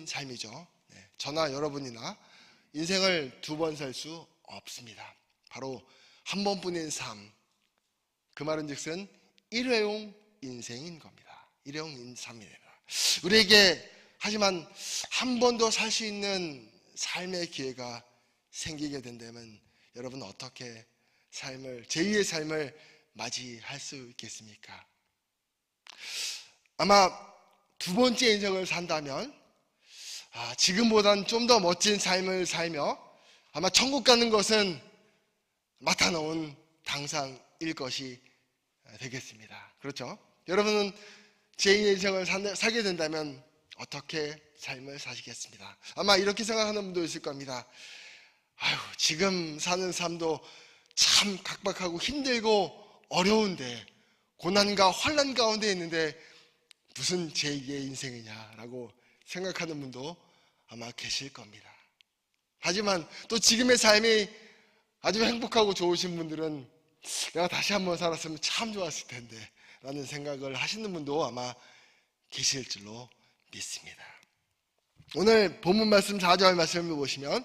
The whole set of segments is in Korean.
삶이죠. 저나 여러분이나 인생을 두 번 살 수 없습니다. 바로 한 번뿐인 삶. 그 말은즉슨 일회용 인생인 겁니다. 일회용 삶입니다. 우리에게 하지만 한 번 더 살 수 있는 삶의 기회가 생기게 된다면 여러분 어떻게 제2의 삶을 맞이할 수 있겠습니까? 아마 두 번째 인생을 산다면 지금보단 좀 더 멋진 삶을 살며 아마 천국 가는 것은 맡아놓은 당상일 것이 되겠습니다. 그렇죠? 여러분은 제2의 인생을 살게 된다면 어떻게 삶을 사시겠습니다? 아마 이렇게 생각하는 분도 있을 겁니다. 지금 사는 삶도 참 각박하고 힘들고 어려운데, 고난과 환난 가운데 있는데 무슨 제2의 인생이냐라고 생각하는 분도 아마 계실 겁니다. 하지만 또 지금의 삶이 아주 행복하고 좋으신 분들은 내가 다시 한번 살았으면 참 좋았을 텐데 라는 생각을 하시는 분도 아마 계실 줄로 믿습니다. 오늘 본문 말씀 4절 말씀을 보시면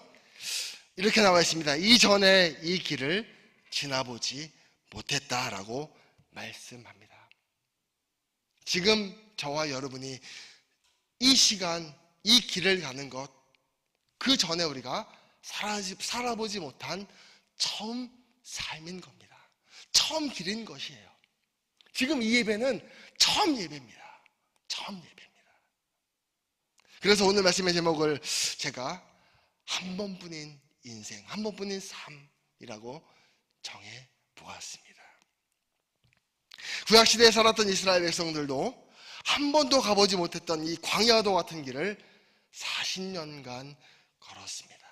이렇게 나와 있습니다. 이전에 이 길을 지나보지 못했다라고 말씀합니다. 지금 저와 여러분이 이 시간, 이 길을 가는 것, 그 전에 우리가 살아보지 못한 처음 삶인 겁니다. 처음 길인 것이에요. 지금 이 예배는 처음 예배입니다. 처음 예배입니다. 그래서 오늘 말씀의 제목을 제가 한 번뿐인 인생, 한 번뿐인 삶이라고 정해 보았습니다. 구약시대에 살았던 이스라엘 백성들도 한 번도 가보지 못했던 이 광야도 같은 길을 40년간 걸었습니다.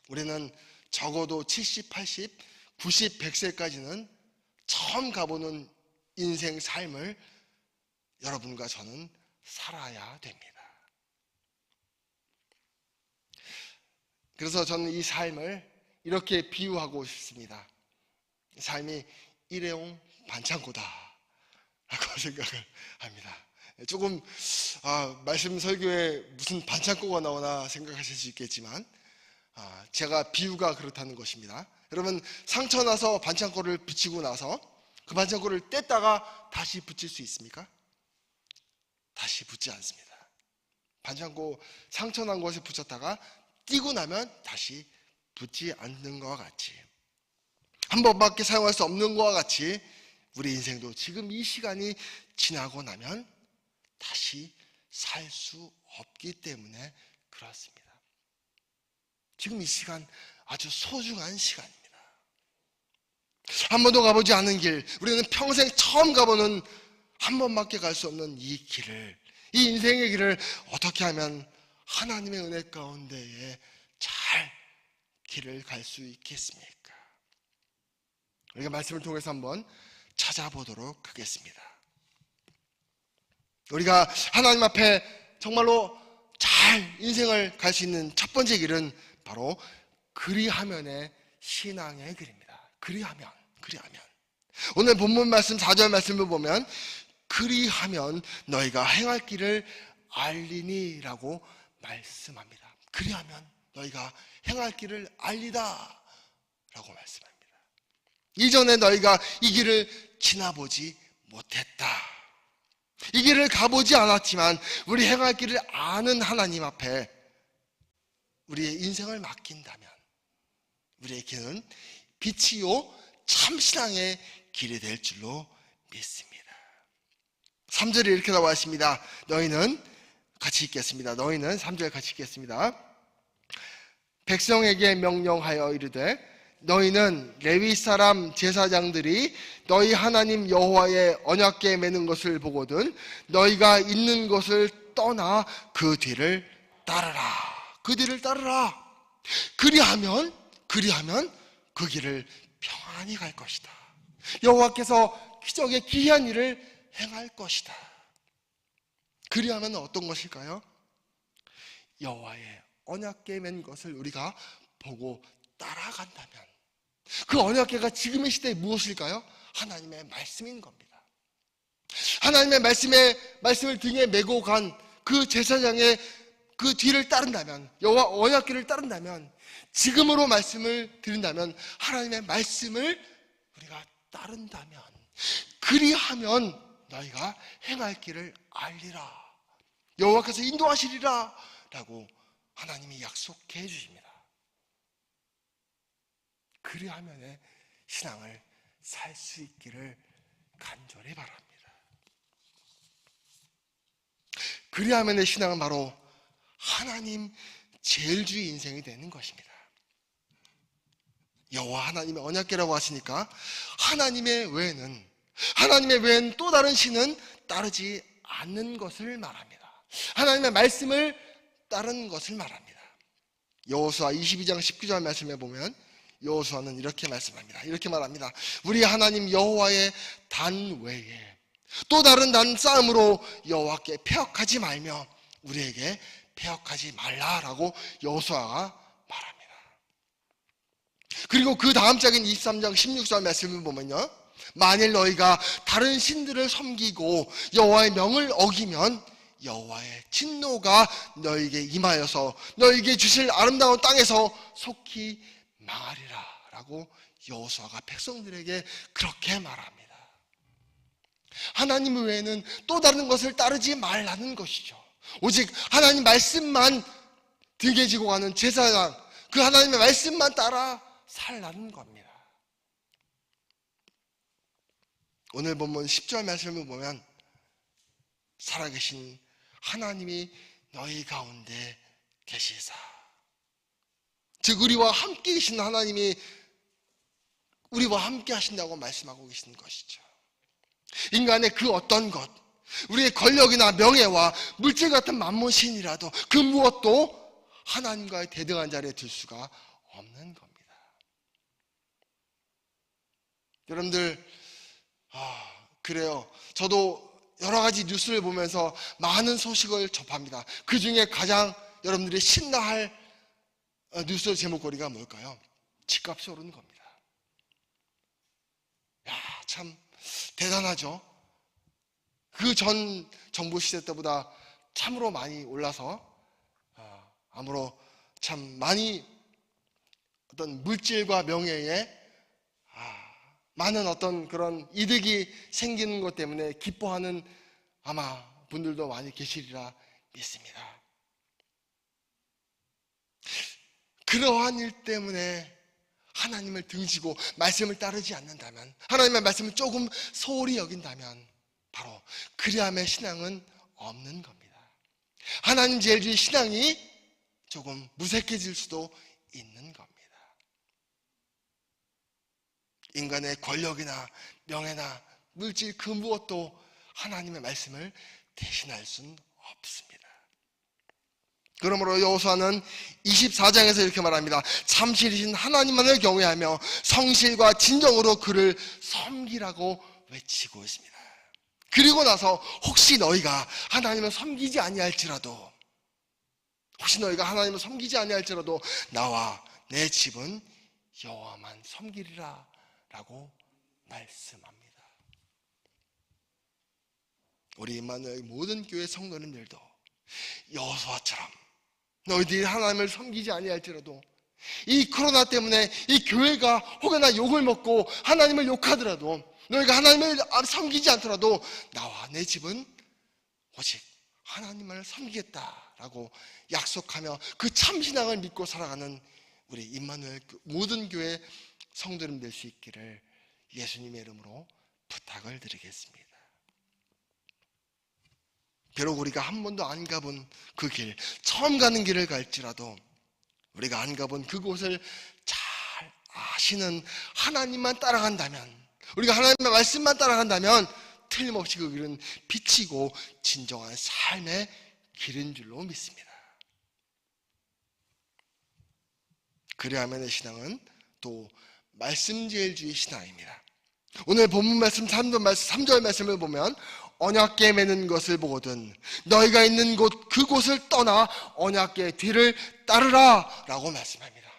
우리는 적어도 70, 80, 90, 100세까지는 처음 가보는 인생 삶을 여러분과 저는 살아야 됩니다. 그래서 저는 이 삶을 이렇게 비유하고 싶습니다. 삶이 일회용 반창고다 라고 생각을 합니다. 조금 말씀 설교에 무슨 반창고가 나오나 생각하실 수 있겠지만 제가 비유가 그렇다는 것입니다. 여러분, 상처 나서 반창고를 붙이고 나서 그 반창고를 뗐다가 다시 붙일 수 있습니까? 다시 붙지 않습니다. 반창고 상처 난 곳에 붙였다가 띄고 나면 다시 붙지 않는 것과 같이, 한 번밖에 사용할 수 없는 것과 같이 우리 인생도 지금 이 시간이 지나고 나면 다시 살 수 없기 때문에 그렇습니다. 지금 이 시간 아주 소중한 시간입니다. 한 번도 가보지 않은 길, 우리는 평생 처음 가보는, 한 번밖에 갈 수 없는 이 길을, 이 인생의 길을 어떻게 하면 하나님의 은혜 가운데에 잘 길을 갈 수 있겠습니까? 우리가 말씀을 통해서 한번 찾아보도록 하겠습니다. 우리가 하나님 앞에 정말로 잘 인생을 갈 수 있는 첫 번째 길은 바로 그리하면의 신앙의 길입니다. 그리하면. 오늘 본문 말씀 4절 말씀을 보면 그리하면 너희가 행할 길을 알리니 라고 말씀합니다. 그리하면 너희가 행할 길을 알리다 라고 말씀합니다. 이전에 너희가 이 길을 지나보지 못했다. 이 길을 가보지 않았지만 우리 행할 길을 아는 하나님 앞에 우리의 인생을 맡긴다면 우리의 길은 빛이요 참신앙의 길이 될 줄로 믿습니다. 3절에 이렇게 나와 있습니다. 너희는 같이 읽겠습니다. 너희는 3절 같이 읽겠습니다. 백성에게 명령하여 이르되 너희는 레위 사람 제사장들이 너희 하나님 여호와의 언약궤 매는 것을 보거든 너희가 있는 곳을 떠나 그 뒤를 따르라. 그 뒤를 따르라. 그리하면 그 길을 평안히 갈 것이다. 여호와께서 기적의 기이한 일을 행할 것이다. 그리하면 어떤 것일까요? 여호와의 언약궤 맨 것을 우리가 보고 따라간다면 그 언약궤가 지금의 시대에 무엇일까요? 하나님의 말씀인 겁니다. 하나님의 말씀을 등에 메고 간 그 제사장의 그 뒤를 따른다면, 여호와 언약궤를 따른다면, 지금으로 말씀을 드린다면, 하나님의 말씀을 우리가 따른다면, 그리하면 너희가 행할 길을 알리라, 여호와께서 인도하시리라 라고 하나님이 약속해 주십니다. 그리하면의 신앙을 살 수 있기를 간절히 바랍니다. 그리하면의 신앙은 바로 하나님 제일주의 인생이 되는 것입니다. 여호와 하나님의 언약궤라고 하시니까 하나님의 외에는 또 다른 신은 따르지 않는 것을 말합니다. 하나님의 말씀을 따른 것을 말합니다. 여호수아 22장 19절 말씀에 보면 여호수아는 이렇게 말씀합니다. 이렇게 말합니다. 우리 하나님 여호와의 단 외에 또 다른 단 쌓음으로 여호와께 패역하지 말며 우리에게 패역하지 말라라고 여호수아가 말합니다. 그리고 그 다음 장인 23장 16절 말씀을 보면요, 만일 너희가 다른 신들을 섬기고 여호와의 명을 어기면 여호와의 진노가 너희에게 임하여서 너희에게 주실 아름다운 땅에서 속히 망하리라 라고 여호수아가 백성들에게 그렇게 말합니다. 하나님 외에는 또 다른 것을 따르지 말라는 것이죠. 오직 하나님 말씀만 등에 지고 가는 제사장, 그 하나님의 말씀만 따라 살라는 겁니다. 오늘 본문 10절 말씀을 보면 살아계신 하나님이 너희 가운데 계시사, 즉 우리와 함께 계신 하나님이 우리와 함께 하신다고 말씀하고 계시는 것이죠. 인간의 그 어떤 것, 우리의 권력이나 명예와 물질 같은 만몬신이라도 그 무엇도 하나님과의 대등한 자리에 들 수가 없는 겁니다. 여러분들, 그래요. 저도 여러 가지 뉴스를 보면서 많은 소식을 접합니다. 그 중에 가장 여러분들이 신나할 뉴스 제목거리가 뭘까요? 집값이 오르는 겁니다. 참 대단하죠. 그 전 정부 시대 때보다 참으로 많이 올라서 아무로 참 많이 어떤 물질과 명예에 많은 어떤 그런 이득이 생기는 것 때문에 기뻐하는 아마 분들도 많이 계시리라 믿습니다. 그러한 일 때문에 하나님을 등지고 말씀을 따르지 않는다면, 하나님의 말씀을 조금 소홀히 여긴다면 바로 그리함의 신앙은 없는 겁니다. 하나님 제일주의 신앙이 조금 무색해질 수도 있는 겁니다. 인간의 권력이나 명예나 물질 그 무엇도 하나님의 말씀을 대신할 수는 없습니다. 그러므로 여호수아는 24장에서 이렇게 말합니다. 참신이신 하나님만을 경외하며 성실과 진정으로 그를 섬기라고 외치고 있습니다. 그리고 나서 혹시 너희가 하나님을 섬기지 아니할지라도 나와 내 집은 여호와만 섬기리라 라고 말씀합니다. 우리 임마누엘 모든 교회 성도님들도 여호수아처럼 너희들이 하나님을 섬기지 아니할지라도 이 코로나 때문에 이 교회가 혹여나 욕을 먹고 하나님을 욕하더라도, 너희가 하나님을 섬기지 않더라도 나와 내 집은 오직 하나님을 섬기겠다라고 약속하며 그 참신앙을 믿고 살아가는 우리 임마누엘 모든 교회 성도님 될 수 있기를 예수님의 이름으로 부탁을 드리겠습니다. 비록 우리가 한 번도 안 가본 그 길, 처음 가는 길을 갈지라도 우리가 안 가본 그곳을 잘 아시는 하나님만 따라간다면, 우리가 하나님의 말씀만 따라간다면 틀림없이 그 길은 빛이고 진정한 삶의 길인 줄로 믿습니다. 그리하면의 신앙은 또 말씀제일주의 신앙입니다. 오늘 본문 말씀 3절 말씀을 보면 언약궤 매는 것을 보거든 너희가 있는 곳 그곳을 떠나 언약궤 뒤를 따르라 라고 말씀합니다.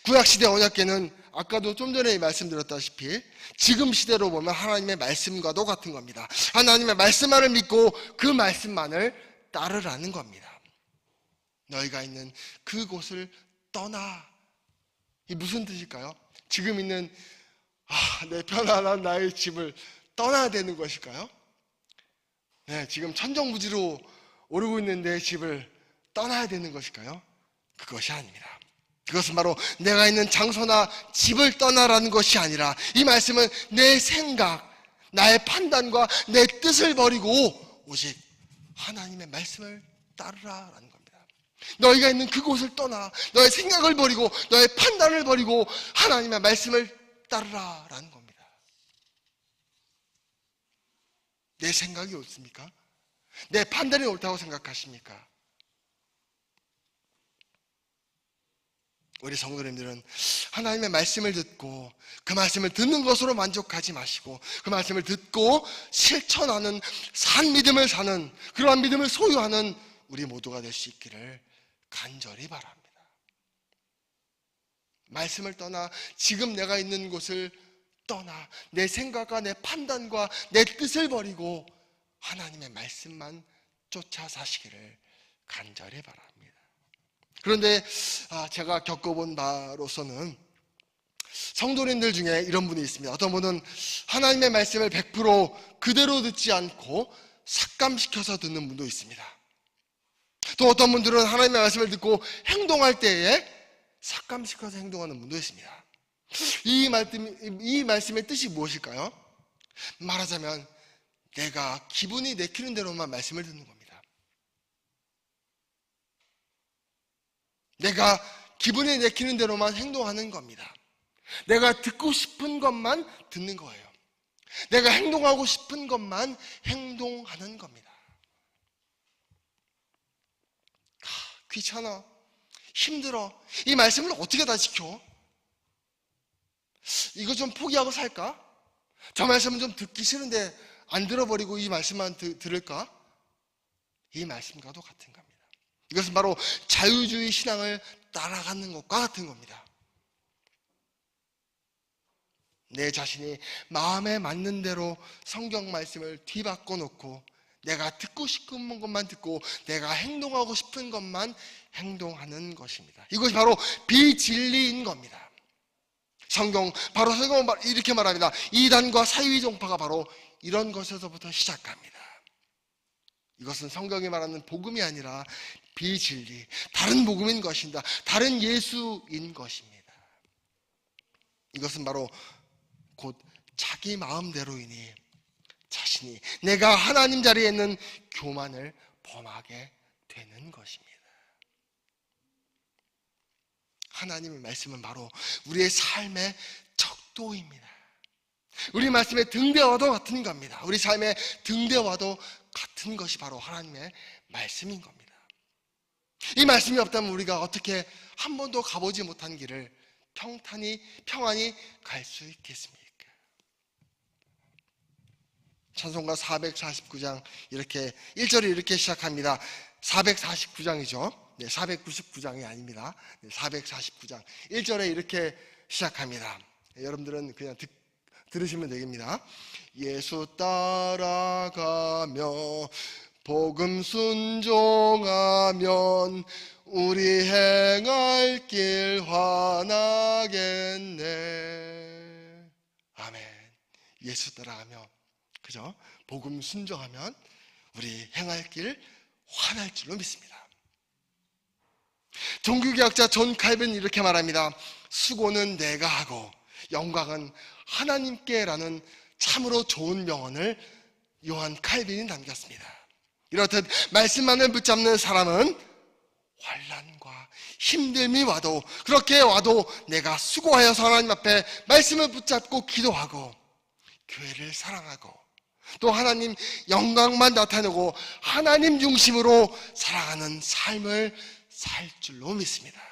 구약시대 언약궤는 아까도 좀 전에 말씀드렸다시피 지금 시대로 보면 하나님의 말씀과도 같은 겁니다. 하나님의 말씀만을 믿고 그 말씀만을 따르라는 겁니다. 너희가 있는 그곳을 떠나. 이 무슨 뜻일까요? 지금 있는 내 편안한 나의 집을 떠나야 되는 것일까요? 네, 지금 천정부지로 오르고 있는 내 집을 떠나야 되는 것일까요? 그것이 아닙니다. 그것은 바로 내가 있는 장소나 집을 떠나라는 것이 아니라 이 말씀은 내 생각, 나의 판단과 내 뜻을 버리고 오직 하나님의 말씀을 따르라라는 겁니다. 너희가 있는 그곳을 떠나 너의 생각을 버리고 너의 판단을 버리고 하나님의 말씀을 따르라라는 겁니다. 내 생각이 옳습니까? 내 판단이 옳다고 생각하십니까? 우리 성도님들은 하나님의 말씀을 듣고 그 말씀을 듣는 것으로 만족하지 마시고 그 말씀을 듣고 실천하는 산 믿음을 사는 그러한 믿음을 소유하는 우리 모두가 될 수 있기를 간절히 바랍니다. 말씀을 떠나 지금 내가 있는 곳을 떠나 내 생각과 내 판단과 내 뜻을 버리고 하나님의 말씀만 쫓아 사시기를 간절히 바랍니다. 그런데 제가 겪어본 바로서는 성도님들 중에 이런 분이 있습니다. 어떤 분은 하나님의 말씀을 100% 그대로 듣지 않고 삭감시켜서 듣는 분도 있습니다. 또 어떤 분들은 하나님의 말씀을 듣고 행동할 때에 삭감시켜서 행동하는 분도 있습니다. 이 말씀의 뜻이 무엇일까요? 말하자면 내가 기분이 내키는 대로만 말씀을 듣는 겁니다. 내가 기분이 내키는 대로만 행동하는 겁니다. 내가 듣고 싶은 것만 듣는 거예요. 내가 행동하고 싶은 것만 행동하는 겁니다. 귀찮아, 힘들어, 이 말씀을 어떻게 다 지켜? 이거 좀 포기하고 살까? 저 말씀은 좀 듣기 싫은데 안 들어버리고 이 말씀만 들을까? 이 말씀과도 같은 겁니다. 이것은 바로 자유주의 신앙을 따라가는 것과 같은 겁니다. 내 자신이 마음에 맞는 대로 성경 말씀을 뒤바꿔 놓고 내가 듣고 싶은 것만 듣고 내가 행동하고 싶은 것만 행동하는 것입니다. 이것이 바로 비진리인 겁니다. 성경은 이렇게 말합니다. 이단과 사이비 종파가 바로 이런 것에서부터 시작합니다. 이것은 성경이 말하는 복음이 아니라 비진리, 다른 복음인 것입니다. 다른 예수인 것입니다. 이것은 바로 곧 자기 마음대로이니 자신이 내가 하나님 자리에 있는 교만을 범하게 되는 것입니다. 하나님의 말씀은 바로 우리의 삶의 척도입니다. 우리 말씀의 등대와도 같은 겁니다. 우리 삶의 등대와도 같은 것이 바로 하나님의 말씀인 겁니다. 이 말씀이 없다면 우리가 어떻게 한 번도 가보지 못한 길을 평안히 갈 수 있겠습니까? 찬송가 449장 이렇게 1절이 이렇게 시작합니다. 449장이죠. 네, 499장이 아닙니다. 네, 449장 1절에 이렇게 시작합니다. 네, 여러분들은 그냥 들으시면 되겠습니다. 예수 따라가며 복음 순종하면 우리 행할 길 환하겠네. 아멘. 예수 따라가며 그죠? 복음 순종하면 우리 행할 길 환할 줄로 믿습니다. 종교개혁자 존 칼빈은 이렇게 말합니다. 수고는 내가 하고 영광은 하나님께라는 참으로 좋은 명언을 요한 칼빈이 남겼습니다. 이렇듯 말씀만을 붙잡는 사람은 환난과 힘듦이 와도 그렇게 와도 내가 수고하여서 하나님 앞에 말씀을 붙잡고 기도하고 교회를 사랑하고 또 하나님 영광만 나타내고 하나님 중심으로 살아가는 삶을 살 줄로 믿습니다.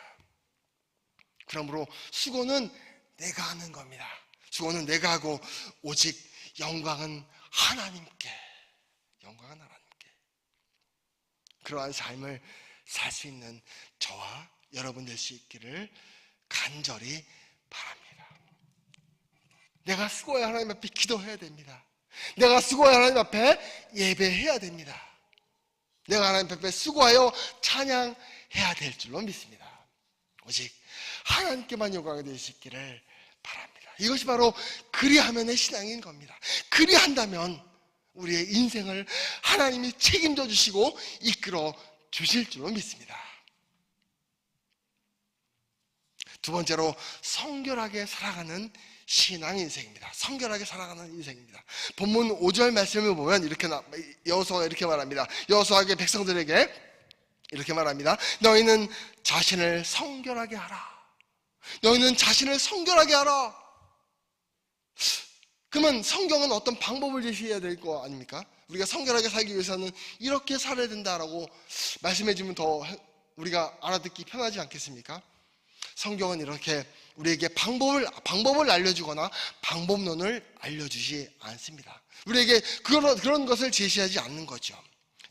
그러므로 수고는 내가 하는 겁니다. 수고는 내가 하고 오직 영광은 하나님께. 그러한 삶을 살 수 있는 저와 여러분 될 수 있기를 간절히 바랍니다. 내가 수고해야 하나님 앞에 기도해야 됩니다. 내가 수고해야 하나님 앞에 예배해야 됩니다. 내가 하나님 앞에 수고하여 찬양해야 될 줄로 믿습니다. 오직 하나님께만 영광이 되시기를 바랍니다. 이것이 바로 그리하면의 신앙인 겁니다. 그리한다면 우리의 인생을 하나님이 책임져 주시고 이끌어 주실 줄로 믿습니다. 두 번째로 성결하게 살아가는 신앙 인생입니다. 성결하게 살아가는 인생입니다. 본문 5절 말씀을 보면 여호수아가 이렇게 말합니다. 여호수아에게 백성들에게 이렇게 말합니다. 너희는 자신을 성결하게 하라. 너희는 자신을 성결하게 하라. 그러면 성경은 어떤 방법을 제시해야 될 거 아닙니까? 우리가 성결하게 살기 위해서는 이렇게 살아야 된다라고 말씀해 주면 더 우리가 알아듣기 편하지 않겠습니까? 성경은 이렇게 우리에게 방법을 알려주거나 방법론을 알려주지 않습니다. 우리에게 그런 것을 제시하지 않는 거죠.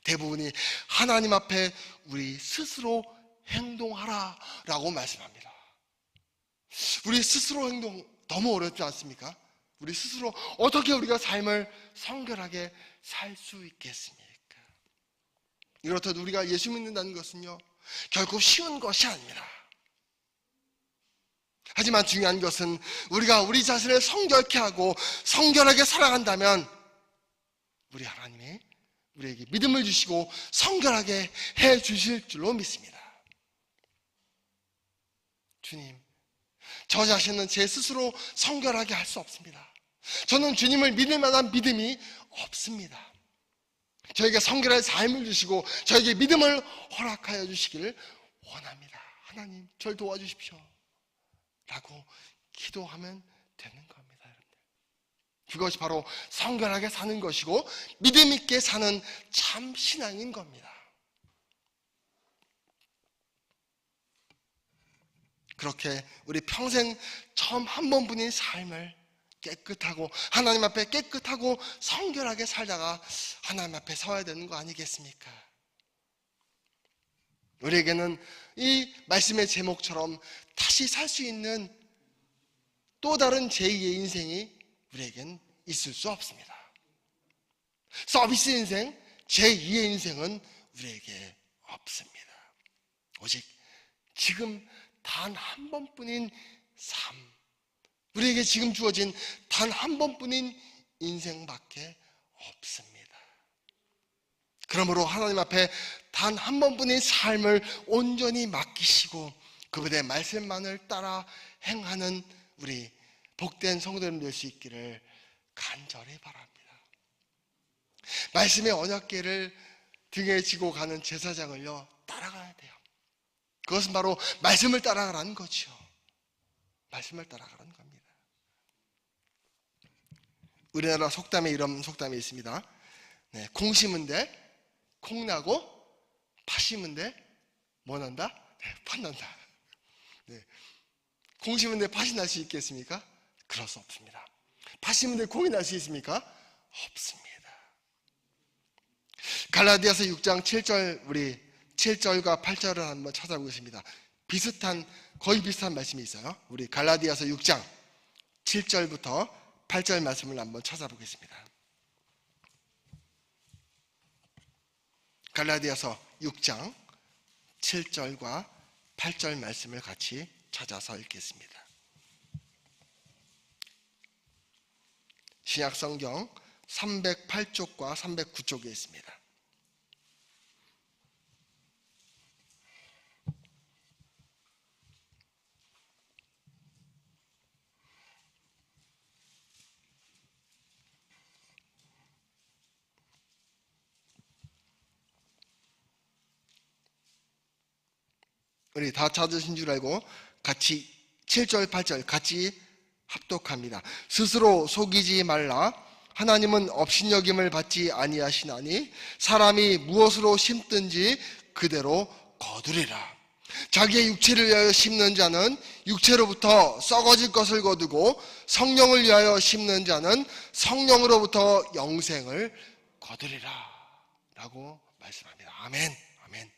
대부분이 하나님 앞에 우리 스스로 행동하라라고 말씀합니다. 우리 스스로 행동 너무 어렵지 않습니까? 우리 스스로 어떻게 우리가 삶을 성결하게 살 수 있겠습니까? 이렇듯 우리가 예수 믿는다는 것은요, 결코 쉬운 것이 아닙니다. 하지만 중요한 것은 우리가 우리 자신을 성결케 하고 성결하게 살아간다면 우리 하나님이 우리에게 믿음을 주시고 성결하게 해 주실 줄로 믿습니다. 주님, 저 자신은 제 스스로 성결하게 할 수 없습니다. 저는 주님을 믿을 만한 믿음이 없습니다. 저에게 성결한 삶을 주시고 저에게 믿음을 허락하여 주시기를 원합니다. 하나님, 저를 도와주십시오 라고 기도하면 되는 겁니다. 여러분들. 그것이 바로 성결하게 사는 것이고 믿음 있게 사는 참 신앙인 겁니다. 그렇게 우리 평생 처음 한 번뿐인 삶을 깨끗하고 하나님 앞에 깨끗하고 성결하게 살다가 하나님 앞에 서야 되는 거 아니겠습니까? 우리에게는 이 말씀의 제목처럼 다시 살 수 있는 또 다른 제2의 인생이 우리에겐 있을 수 없습니다. 서비스 인생, 제2의 인생은 우리에게 없습니다. 오직 지금 단 한 번뿐인 삶, 우리에게 지금 주어진 단 한 번뿐인 인생밖에 없습니다. 그러므로 하나님 앞에 단 한 번뿐인 삶을 온전히 맡기시고 그분의 말씀만을 따라 행하는 우리 복된 성도님 될 수 있기를 간절히 바랍니다. 말씀의 언약궤를 등에 지고 가는 제사장을요, 따라가야 돼요. 그것은 바로 말씀을 따라가라는 거죠. 말씀을 따라가라는 겁니다. 우리나라 속담에 이런 속담이 있습니다. 네, 콩 심은 데 콩 나고 팥 심은 데 뭐 난다? 네, 팥 난다. 네, 콩 심은 데 팥이 날 수 있겠습니까? 그럴 수 없습니다. 팥 심은 데 콩이 날 수 있습니까? 없습니다. 갈라디아서 6장 7절 우리 7절과 8절을 한번 찾아보겠습니다. 거의 비슷한 말씀이 있어요. 우리 갈라디아서 6장 7절부터 8절 말씀을 한번 찾아보겠습니다. 갈라디아서 6장 7절과 8절 말씀을 같이 찾아서 읽겠습니다. 신약성경 308쪽과 309쪽에 있습니다. 우리 다 찾으신 줄 알고 같이 7절 8절 같이 합독합니다. 스스로 속이지 말라. 하나님은 업신여김을 받지 아니하시나니 사람이 무엇으로 심든지 그대로 거두리라. 자기의 육체를 위하여 심는 자는 육체로부터 썩어질 것을 거두고 성령을 위하여 심는 자는 성령으로부터 영생을 거두리라 라고 말씀합니다. 아멘. 아멘.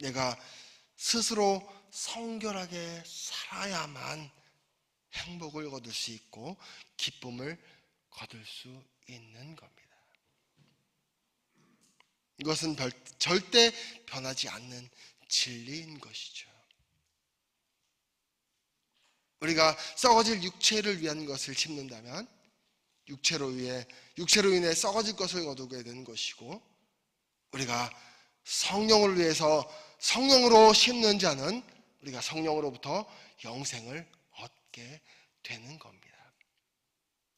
내가 스스로 성결하게 살아야만 행복을 거둘 수 있고 기쁨을 거둘 수 있는 겁니다. 이것은 절대 변하지 않는 진리인 것이죠. 우리가 썩어질 육체를 위한 것을 심는다면 육체로 인해 썩어질 것을 거두게 되는 것이고, 우리가 성령을 위해서 성령으로 심는 자는 우리가 성령으로부터 영생을 얻게 되는 겁니다.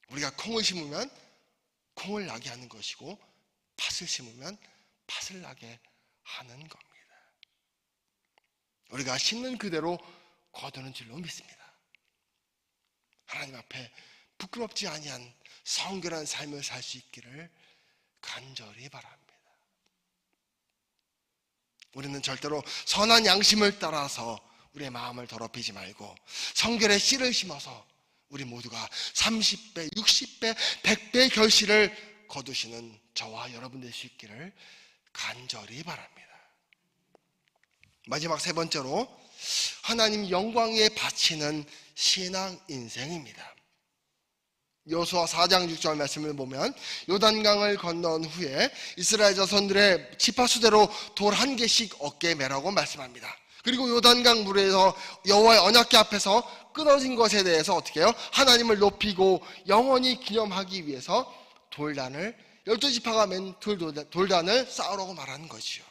우리가 콩을 심으면 콩을 나게 하는 것이고, 팥을 심으면 팥을 나게 하는 겁니다. 우리가 심는 그대로 거두는 줄로 믿습니다. 하나님 앞에 부끄럽지 아니한 성결한 삶을 살 수 있기를 간절히 바랍니다. 우리는 절대로 선한 양심을 따라서 우리의 마음을 더럽히지 말고 성결의 씨를 심어서 우리 모두가 30배, 60배, 100배의 결실을 거두시는 저와 여러분 될 수 있기를 간절히 바랍니다. 마지막 세 번째로 하나님 영광에 바치는 신앙 인생입니다. 여호수아 4장 6절 말씀을 보면 요단강을 건넌 후에 이스라엘 자손들의 지파수대로 돌 한 개씩 어깨에 매라고 말씀합니다. 그리고 요단강 물에서 여호와의 언약궤 앞에서 끊어진 것에 대해서 어떻게 해요? 하나님을 높이고 영원히 기념하기 위해서 돌단을 12지파가 맨 돌단을 쌓으라고 말하는 것이요,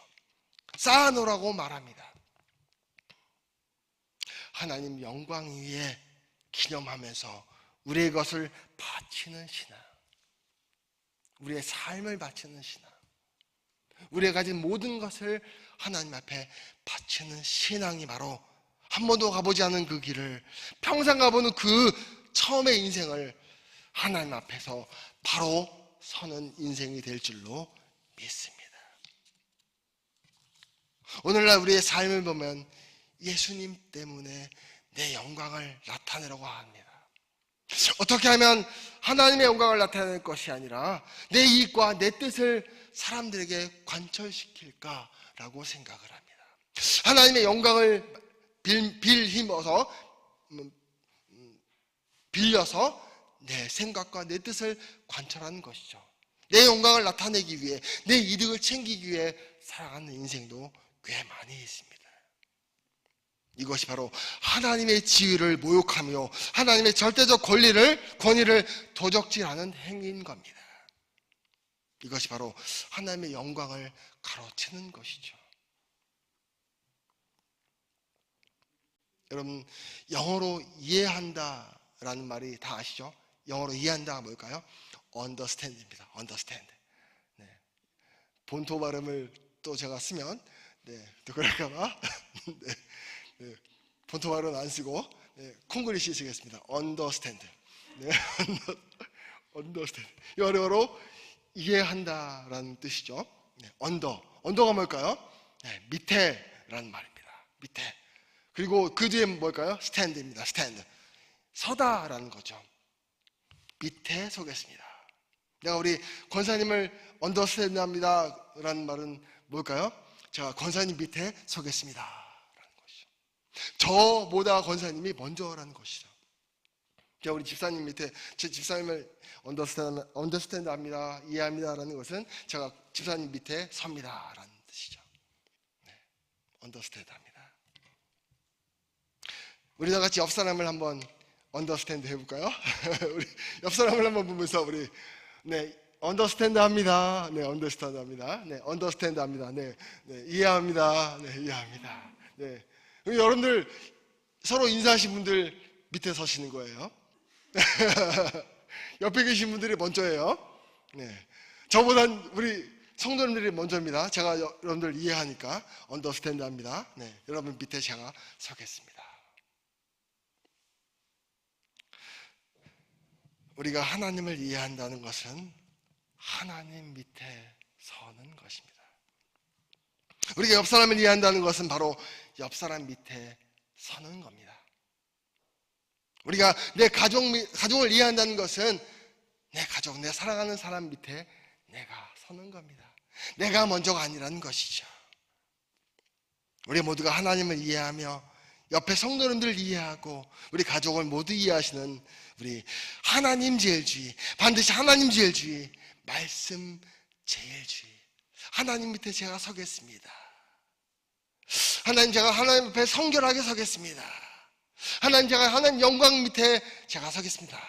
쌓아놓으라고 말합니다. 하나님 영광 위에 기념하면서 우리의 것을 바치는 신앙, 우리의 삶을 바치는 신앙, 우리가 가진 모든 것을 하나님 앞에 바치는 신앙이 바로 한 번도 가보지 않은 그 길을, 평생 가보는 그 처음의 인생을 하나님 앞에서 바로 서는 인생이 될 줄로 믿습니다. 오늘날 우리의 삶을 보면 예수님 때문에 내 영광을 나타내려고 합니다. 어떻게 하면 하나님의 영광을 나타낼 것이 아니라 내 이익과 내 뜻을 사람들에게 관철시킬까라고 생각을 합니다. 하나님의 영광을 빌려서 내 생각과 내 뜻을 관철하는 것이죠. 내 영광을 나타내기 위해, 내 이득을 챙기기 위해 살아가는 인생도 꽤 많이 있습니다. 이것이 바로 하나님의 지위를 모욕하며 하나님의 절대적 권위를 도적질하는 행위인 겁니다. 이것이 바로 하나님의 영광을 가로채는 것이죠. 여러분, 영어로 이해한다라는 말이 다 아시죠? 영어로 이해한다가 뭘까요? understand입니다. understand. 네. 본토 발음을 또 제가 쓰면 또 그럴까봐 네, 본토 발음은 안 쓰고 콩글리시 쓰겠습니다. understand. understand. 영어로 이해한다라는 뜻이죠. under가 뭘까요? 밑에라는 말입니다. 밑에. 그리고 그 뒤에 뭘까요? stand입니다. stand. 서다라는 거죠. 밑에 서겠습니다. 내가 우리 권사님을 understand 합니다 라는 말은 뭘까요? 제가 권사님 밑에 서겠습니다 라는 것이죠. 저보다 권사님이 먼저라는 것이죠. 제가 우리 집사님 밑에, 제 집사님을 understand 합니다, 이해합니다 라는 것은 제가 집사님 밑에 섭니다 라는 뜻이죠. understand 합니다. 우리 다 같이 옆 사람을 한번 understand 해볼까요? 우리 옆 사람을 한번 보면서 우리 understand 합니다. understand 합니다. understand 합니다. 이해합니다. 이해합니다. 여러분들 서로 인사하신 분들 밑에 서시는 거예요. 옆에 계신 분들이 먼저예요. 저보단 우리 성도님들이 먼저입니다. 제가 여러분들 이해하니까 understand 합니다. 여러분 밑에 제가 서겠습니다. 우리가 하나님을 이해한다는 것은 하나님 밑에 서는 것입니다. 우리가 옆 사람을 이해한다는 것은 바로 옆 사람 밑에 서는 겁니다. 우리가 내 가족을 이해한다는 것은 내 가족, 내 사랑하는 사람 밑에 내가 서는 겁니다. 내가 먼저가 아니라는 것이죠. 우리 모두가 하나님을 이해하며 옆에 성도님들을 이해하고 우리 가족을 모두 이해하시는 우리 하나님 제일주의, 반드시 하나님 제일주의, 말씀 제일주의. 하나님 밑에 제가 서겠습니다. 하나님, 제가 하나님 앞에 성결하게 서겠습니다. 하나님, 제가 하나님 영광 밑에 제가 서겠습니다.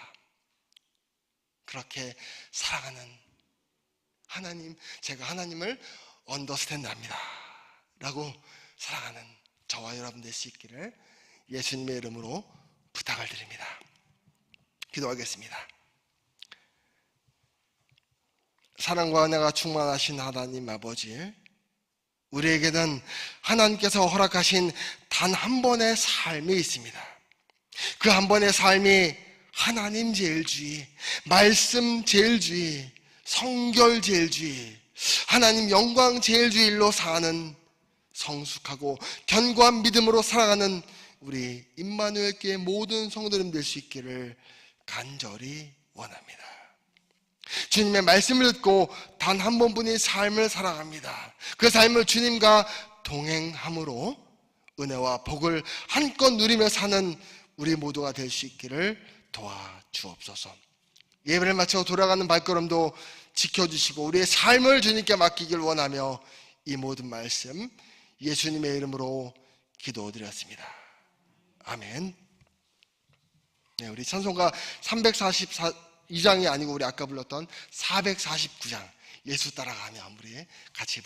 그렇게 살아가는 하나님, 제가 하나님을 언더스탠드합니다 라고 살아가는 저와 여러분 될 수 있기를 예수님의 이름으로 부탁을 드립니다. 기도하겠습니다. 사랑과 은혜가 충만하신 하나님 아버지, 우리에게는 하나님께서 허락하신 단 한 번의 삶이 있습니다. 그 한 번의 삶이 하나님 제일주의, 말씀 제일주의, 성결 제일주의, 하나님 영광 제일주의로 사는 성숙하고 견고한 믿음으로 살아가는 우리 임마누엘 교회 모든 성도님 될 수 있기를 간절히 원합니다. 주님의 말씀을 듣고 단 한 번뿐인 삶을 살아갑니다. 그 삶을 주님과 동행함으로 은혜와 복을 한껏 누리며 사는 우리 모두가 될 수 있기를 도와주옵소서. 예배를 마치고 돌아가는 발걸음도 지켜주시고 우리의 삶을 주님께 맡기길 원하며 이 모든 말씀 예수님의 이름으로 기도드렸습니다. 아멘. 네, 우리 찬송가 342장이 아니고 우리 아까 불렀던 449장 예수 따라가며 우리 같이